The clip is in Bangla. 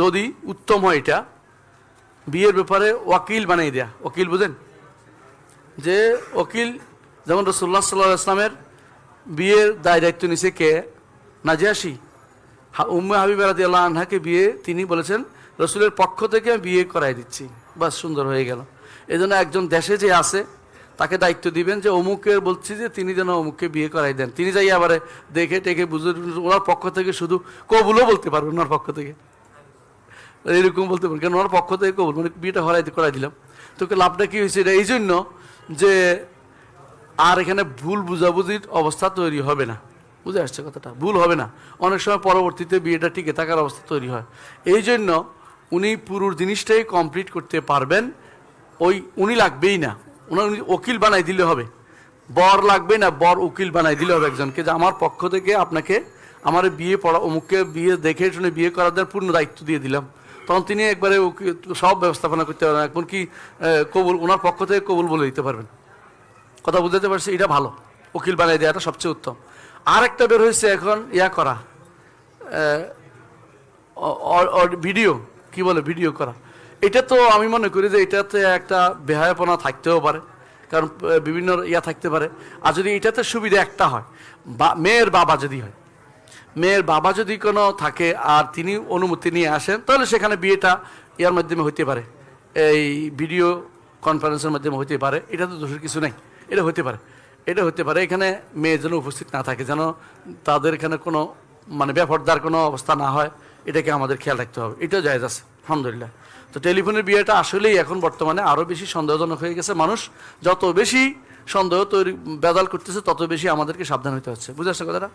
যদি উত্তম হয় এটা বিয়ের ব্যাপারে ওয়াকিল বানিয়ে দেয়া। ওকিল বুঝেন, যে ওকিল যেমন রাসূলুল্লাহ সাল্লাল্লাহু আলাইহি ওয়াসাল্লামের বিয়ের দায়িত্ব নিছে কে? নাজিয়াশি। উম্মে হাবিবা রাদিয়াল্লাহু আনহাকে বিয়ে তিনি বলেছেন রসুলের পক্ষ থেকে বিয়ে করাই দিচ্ছি, বাস সুন্দর হয়ে গেল। এই জন্য একজন দেশে যে আছে তাকে দায়িত্ব দিবেন যে অমুকের বলছি যে তিনি যেন অমুককে বিয়ে করাই দেন। তিনি যাই আবার দেখে টেকে বুঝে ওনার পক্ষ থেকে শুধু কবুলও বলতে পারবেন, ওনার পক্ষ থেকে এরকম বলতে পারেন, কারণ ওনার পক্ষ থেকে কবুল মানে বিয়েটা করাই দিলাম। তোকে লাভটা কি হয়েছে? এটা এই জন্য যে আর এখানে ভুল বুঝাবুঝির অবস্থা তৈরি হবে না। বুঝে আসছে কথাটা? ভুল হবে না। অনেক সময় পরবর্তীতে বিয়েটা টিকে থাকার অবস্থা তৈরি হয়। এই জন্য উনি পুরো জিনিসটাই কমপ্লিট করতে পারবেন। উনি লাগবেই না, উনি উকিল বানাই দিলে হবে। বর লাগবে না, বর উকিল বানাই দিলে হবে একজনকে, যে আমার পক্ষ থেকে আপনাকে আমার বিয়ে পড়া অমুককে বিয়ে দেখে শুনে বিয়ে করার জন্য পূর্ণ দায়িত্ব দিয়ে দিলাম। তখন তিনি একবারে সব ব্যবস্থাপনা করতে পারবেন। এখন কি কবুল ওনার পক্ষ থেকে কবুল বলে দিতে পারবেন। কথা বুঝতে পারছি? এটা ভালো, উকিল বানাই দেওয়াটা সবচেয়ে উত্তম। আর একটা বের হয়েছে এখন করা, ভিডিও, কি বলে, ভিডিও করা। এটা তো আমি মনে করি যে এটাতে একটা বেহায়াপনা থাকতেও পারে, কারণ বিভিন্ন থাকতে পারে। আর যদি এটাতে সুবিধা একটা হয়, মেয়ের বাবা যদি হয়, মেয়ের বাবা যদি কোনো থাকে আর তিনি অনুমতি নিয়ে আসেন, তাহলে সেখানে বিয়েটা মাধ্যমে হইতে পারে, এই ভিডিও কনফারেন্সের মাধ্যমে হইতে পারে। এটা তো দোষের কিছু নেই, এটা হতে পারে। এটা হতে পারে এখানে মেয়ে যেন উপস্থিত না থাকে, যেন তাদের এখানে কোনো মানে বেপরদার কোনো অবস্থা না হয়, এটাকে আমাদের খেয়াল রাখতে হবে। এটাও জায়েজ আছে আলহামদুলিল্লাহ। তো টেলিফোনের বিয়েটা আসলেই এখন বর্তমানে আরও বেশি সন্দেহজনক হয়ে গেছে। মানুষ যত বেশি সন্দেহ তৈরি বেদাল করতেছে তত বেশি আমাদেরকে সাবধান হতে হচ্ছে। বুঝে আসছে কথাটা?